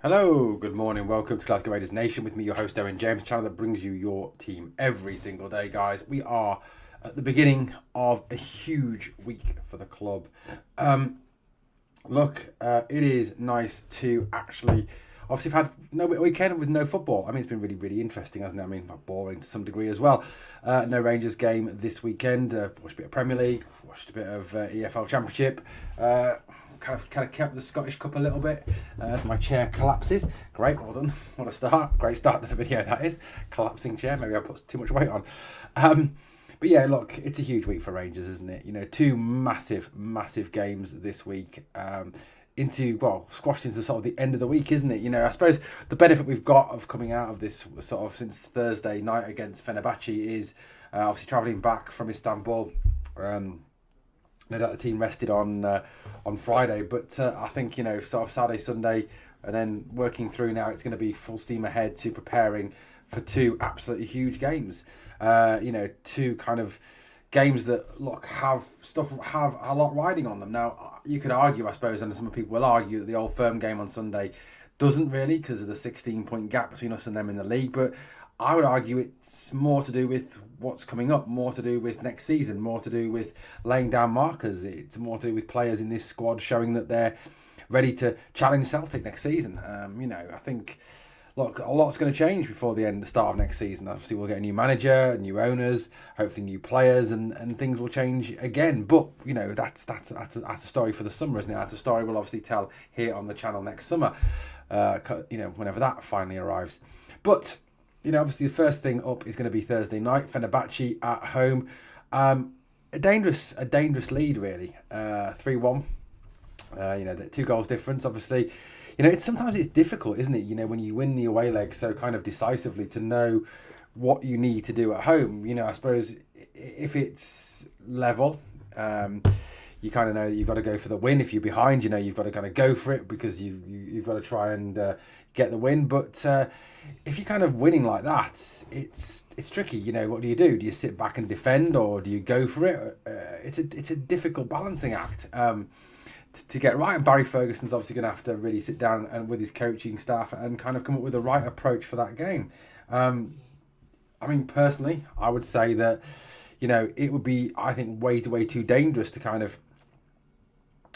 Hello, good morning, welcome to Glasgow Rangers Nation with me, your host Owen James, channel that brings you your team every single day, guys. We are at the beginning of a huge week for the club. It is nice to actually, obviously, have had no weekend with no football. I mean, it's been really, really interesting, hasn't it? I mean, boring to some degree as well. No Rangers game this weekend. Watched a bit of Premier League, watched a bit of EFL Championship. Kind of kept the Scottish Cup a little bit as my chair collapses. Great, well done. What a start. Great start to the video, that is. Collapsing chair. Maybe I put too much weight on. But yeah, look, it's a huge week for Rangers, isn't it? You know, two massive, massive games this week. Squashed into sort of the end of the week, isn't it? You know, I suppose the benefit we've got of coming out of this sort of since Thursday night against Fenerbahce is obviously travelling back from Istanbul. No doubt the team rested on Friday, but I think, you know, sort of Saturday, Sunday, and then working through now, it's going to be full steam ahead to preparing for two absolutely huge games. Two kind of games that have a lot riding on them. Now, you could argue, I suppose, and some people will argue that the Old Firm game on Sunday doesn't really, because of the 16-point gap between us and them in the league, but I would argue it's more to do with what's coming up, more to do with next season, more to do with laying down markers. It's more to do with players in this squad showing that they're ready to challenge Celtic next season. I think, a lot's going to change before the start of next season. Obviously, we'll get a new manager, new owners, hopefully new players, and things will change again. But, you know, that's a story for the summer, isn't it? That's a story we'll obviously tell here on the channel next summer, whenever that finally arrives. But you know, obviously the first thing up is going to be Thursday night, Fenerbahce at home. A dangerous lead, really. 3-1. The 2 goals difference, obviously. You know, sometimes it's difficult, isn't it? You know, when you win the away leg so kind of decisively, to know what you need to do at home. You know, I suppose if it's level, you kind of know that you've got to go for the win. If you're behind, you know, you've got to kind of go for it because you've got to try and get the win. But if you're kind of winning like that, it's tricky. You know, what do? Do you sit back and defend, or do you go for it? It's a difficult balancing act to get right. And Barry Ferguson's obviously going to have to really sit down and with his coaching staff and kind of come up with the right approach for that game. Personally, I would say that, you know, it would be, I think, way too dangerous to kind of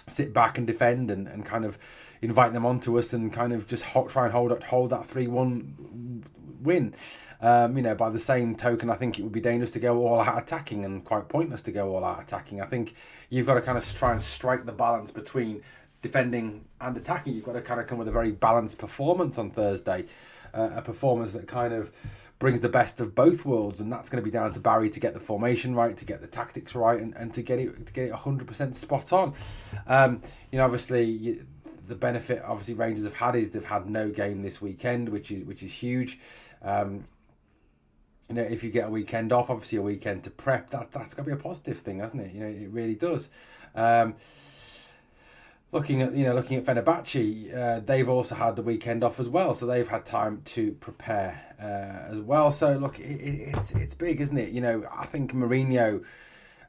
sit back and defend and kind of invite them onto us and kind of just try and hold that 3-1 win. By the same token, I think it would be dangerous to go all out attacking and quite pointless to go all out attacking. I think you've got to kind of try and strike the balance between defending and attacking. You've got to kind of come with a very balanced performance on Thursday, a performance that kind of brings the best of both worlds, and that's going to be down to Barry to get the formation right, to get the tactics right, and to get it 100% spot on. Obviously, the benefit obviously Rangers have had is they've had no game this weekend, which is huge. If you get a weekend off, obviously a weekend to prep, that's got to be a positive thing, hasn't it? You know, it really does. Looking at Fenerbahce, they've also had the weekend off as well, so they've had time to prepare as well. So look, it's big, isn't it? You know, I think Mourinho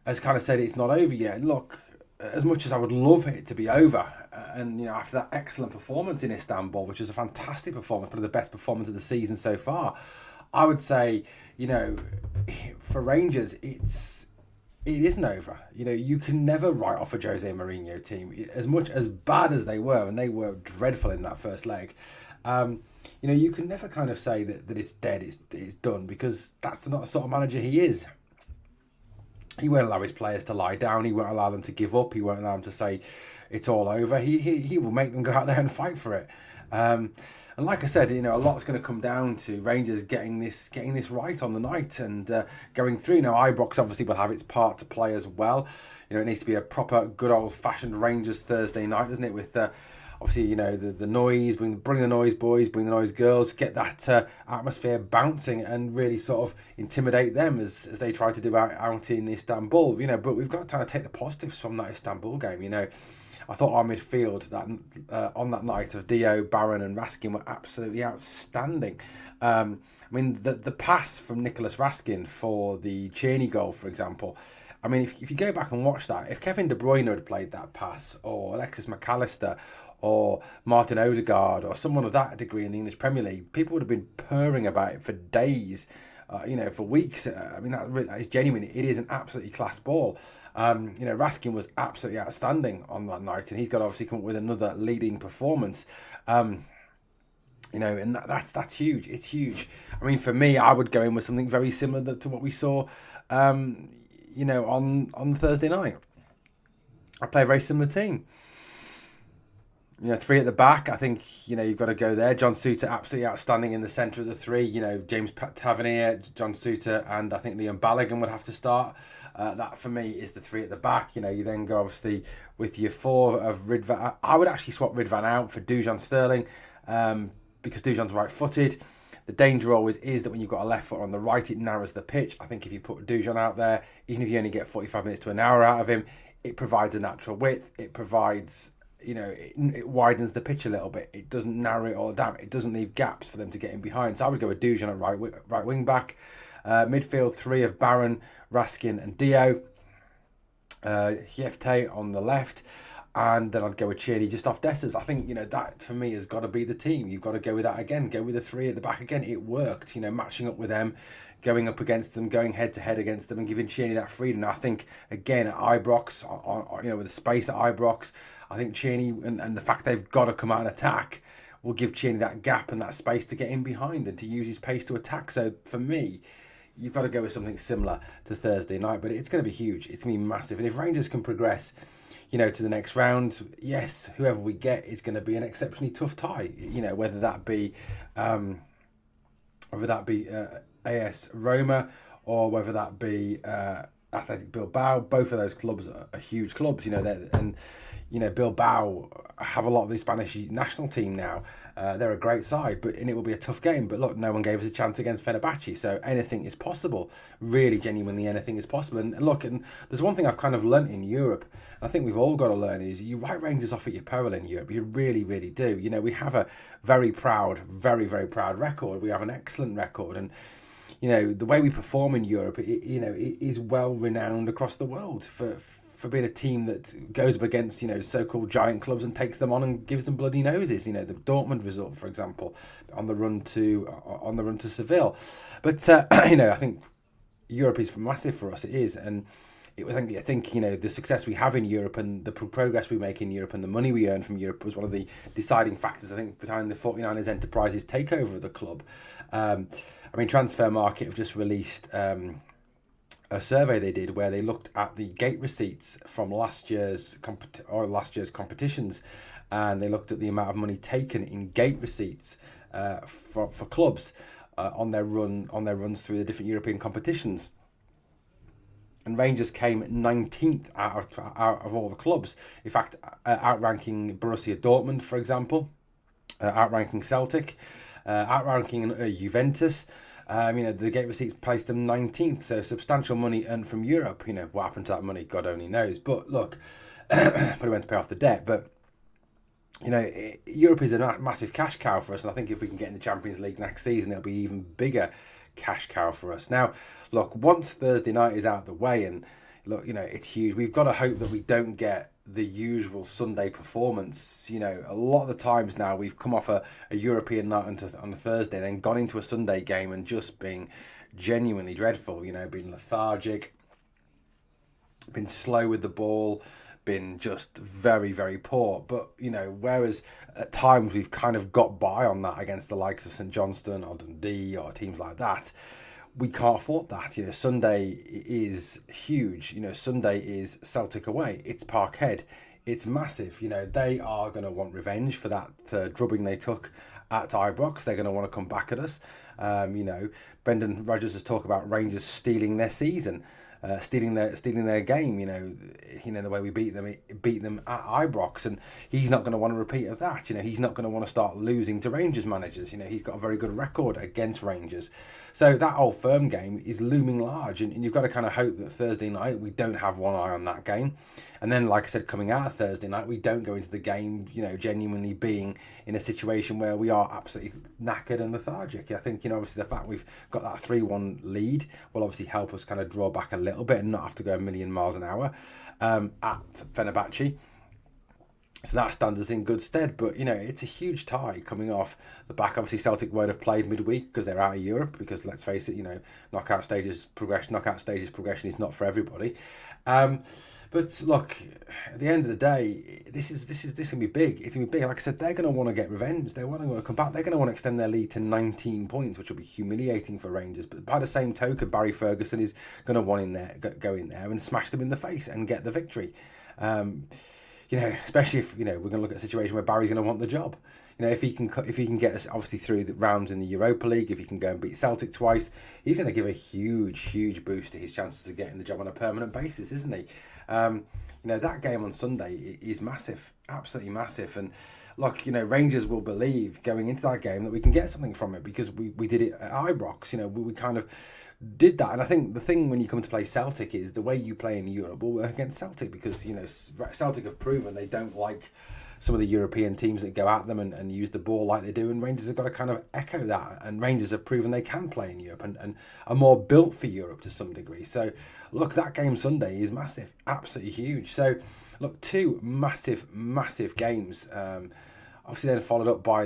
has kind of said it's not over yet. Look, as much as I would love it to be over, and you know, after that excellent performance in Istanbul, which was a fantastic performance, probably the best performance of the season so far, I would say, you know, for Rangers, it isn't over. You know, you can never write off a Jose Mourinho team, as much as bad as they were, and they were dreadful in that first leg. You can never kind of say that it's dead, it's done, because that's not the sort of manager he is. He won't allow his players to lie down. He won't allow them to give up. He won't allow them to say it's all over. He will make them go out there and fight for it. And like I said, you know, a lot's going to come down to Rangers getting this right on the night and going through. Now, Ibrox obviously will have its part to play as well. You know, it needs to be a proper, good old-fashioned Rangers Thursday night, doesn't it? With obviously, you know, the noise, bring the noise boys, bring the noise girls, get that atmosphere bouncing and really sort of intimidate them as they try to do out in Istanbul. You know, but we've got to kind of take the positives from that Istanbul game. You know, I thought our midfield on that night of Dio, Barron and Raskin were absolutely outstanding. The pass from Nicholas Raskin for the Cheney goal, for example. I mean, if you go back and watch that, if Kevin De Bruyne had played that pass, or Alexis McAllister, or Martin Odegaard or someone of that degree in the English Premier League, people would have been purring about it for days, for weeks. That is genuine. It is an absolutely class ball. Raskin was absolutely outstanding on that night, and he's got to obviously come up with another leading performance. And that's huge. It's huge. I mean, for me, I would go in with something very similar to what we saw, on Thursday night. I play a very similar team. Three at the back. I think, you've got to go there. John Souttar, absolutely outstanding in the centre of the three. James Tavernier, John Souttar, and I think Liam Balogun would have to start. That, for me, is the three at the back. You then go, obviously, with your four of Ridvan. I would actually swap Ridvan out for Dujon Sterling, because Dujon's right-footed. The danger always is that when you've got a left foot on the right, it narrows the pitch. I think if you put Dujon out there, even if you only get 45 minutes to an hour out of him, it provides a natural width. It provides... it widens the pitch a little bit. It doesn't narrow it all down. It doesn't leave gaps for them to get in behind. So I would go with Dujon at right wing back. Midfield three of Barron, Raskin and Dio. Hiefte on the left. And then I'd go with Tierney just off Dessers. I think, that for me has got to be the team. You've got to go with that again. Go with the three at the back again. It worked, matching up with them, going up against them, going head to head against them and giving Tierney that freedom. I think, again, at Ibrox, with the space at Ibrox, I think Tierney and the fact they've got to come out and attack will give Tierney that gap and that space to get in behind and to use his pace to attack. So for me, you've got to go with something similar to Thursday night, but it's going to be huge. It's going to be massive. And if Rangers can progress, to the next round, yes, whoever we get is going to be an exceptionally tough tie. Whether that be AS Roma or whether that be Athletic Bilbao. Both of those clubs are huge clubs. Bilbao have a lot of the Spanish national team now. They're a great side, and it will be a tough game. But look, no one gave us a chance against Fenerbahce, so anything is possible. Really, genuinely, anything is possible. And look, and there's one thing I've kind of learnt in Europe, I think we've all got to learn, is you write Rangers off at your peril in Europe. You really, really do. We have a very proud, very, very proud record. We have an excellent record, and the way we perform in Europe, it is well renowned across the world for being a team that goes up against, so-called giant clubs and takes them on and gives them bloody noses. The Dortmund result, for example, on the run to Seville. But I think Europe is massive for us. It is, and I think the success we have in Europe and the progress we make in Europe and the money we earn from Europe was one of the deciding factors, I think, behind the 49ers Enterprises takeover of the club. Transfer Market have just released a survey they did where they looked at the gate receipts from last year's competitions, and they looked at the amount of money taken in gate receipts for clubs on their runs through the different European competitions. And Rangers came 19th out of all the clubs. In fact, outranking Borussia Dortmund, for example, outranking Celtic, outranking Juventus. The gate receipts placed them 19th, so substantial money earned from Europe. What happened to that money, God only knows. But look, probably went to pay off the debt. But, Europe is a massive cash cow for us, and I think if we can get in the Champions League next season, it'll be even bigger cash cow for us. Now, look, once Thursday night is out of the way, and look, it's huge. We've got to hope that we don't get the usual Sunday performance. A lot of the times now we've come off a European night on a Thursday and then gone into a Sunday game and just being genuinely dreadful, being lethargic, been slow with the ball, been just very, very poor. But, whereas at times we've kind of got by on that against the likes of St Johnstone or Dundee or teams like that, we can't afford that. Sunday is huge. Sunday is Celtic away. It's Parkhead. It's massive. They are going to want revenge for that drubbing they took at Ibrox. They're going to want to come back at us. Brendan Rodgers has talked about Rangers stealing their season, stealing their game. The way we beat them at Ibrox, and he's not going to want a repeat of that. He's not going to want to start losing to Rangers managers. He's got a very good record against Rangers. So that Old Firm game is looming large, and you've got to kind of hope that Thursday night we don't have one eye on that game. And then, like I said, coming out of Thursday night, we don't go into the game, genuinely being in a situation where we are absolutely knackered and lethargic. I think, obviously the fact we've got that 3-1 lead will obviously help us kind of draw back a little bit and not have to go a million miles an hour at Fenerbahce. So that stands us in good stead. But, it's a huge tie coming off the back. Obviously, Celtic won't have played midweek because they're out of Europe. Because let's face it, knockout stages progression is not for everybody. But look, at the end of the day, this gonna be big. It's gonna be big. Like I said, they're gonna want to get revenge. They want to come back. They're gonna want to extend their lead to 19 points, which will be humiliating for Rangers. But by the same token, Barry Ferguson is gonna want go in there and smash them in the face and get the victory. Especially if we're going to look at a situation where Barry's going to want the job. If he can get us obviously through the rounds in the Europa League, if he can go and beat Celtic twice, he's going to give a huge boost to his chances of getting the job on a permanent basis, isn't he? That game on Sunday is massive, absolutely massive, and look, Rangers will believe going into that game that we can get something from it because we did it at Ibrox. We kind of did that, and I think the thing when you come to play Celtic is the way you play in Europe will work against Celtic because Celtic have proven they don't like some of the European teams that go at them and use the ball like they do, and Rangers have got to kind of echo that, and Rangers have proven they can play in Europe and are more built for Europe to some degree. So look, that game Sunday is massive, absolutely huge. So look, two massive games. Obviously, then followed up by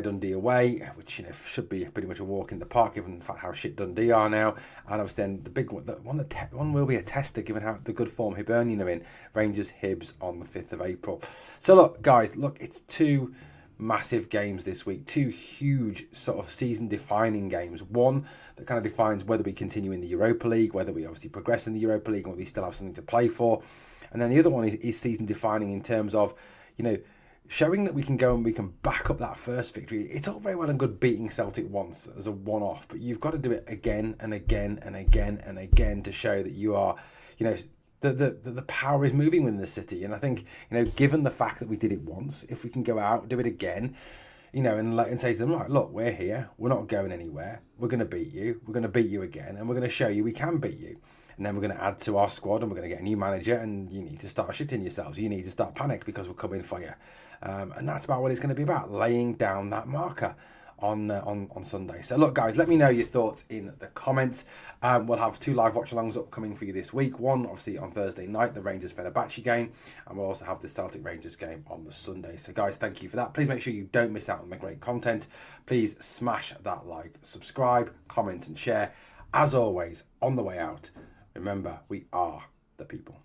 Dundee away, which should be pretty much a walk in the park, given the fact how shit Dundee are now. And obviously, then the big one, one will be a tester, given how the good form Hibernian are in. Rangers Hibs on the 5th of April. So look, guys, it's two massive games this week, two huge sort of season-defining games. One that kind of defines whether we continue in the Europa League, whether we obviously progress in the Europa League, and whether we still have something to play for. And then the other one is season-defining in terms of, showing that we can go and we can back up that first victory. It's all very well and good beating Celtic once as a one-off, but you've got to do it again and again and again and again to show that you are, the power is moving within the city. And I think, given the fact that we did it once, if we can go out, do it again, and say to them, right, look, we're here, we're not going anywhere, we're going to beat you, we're going to beat you again, and we're going to show you we can beat you. And then we're going to add to our squad and we're going to get a new manager, and you need to start shitting yourselves. You need to start panic because we're coming for you. And that's about what it's going to be about, laying down that marker on Sunday. So look, guys, let me know your thoughts in the comments. We'll have two live watch-alongs upcoming for you this week. One, obviously, on Thursday night, the Rangers-Fenerbahce game. And we'll also have the Celtic-Rangers game on the Sunday. So, guys, thank you for that. Please make sure you don't miss out on the great content. Please smash that like, subscribe, comment, and share. As always, on the way out, remember, we are the people.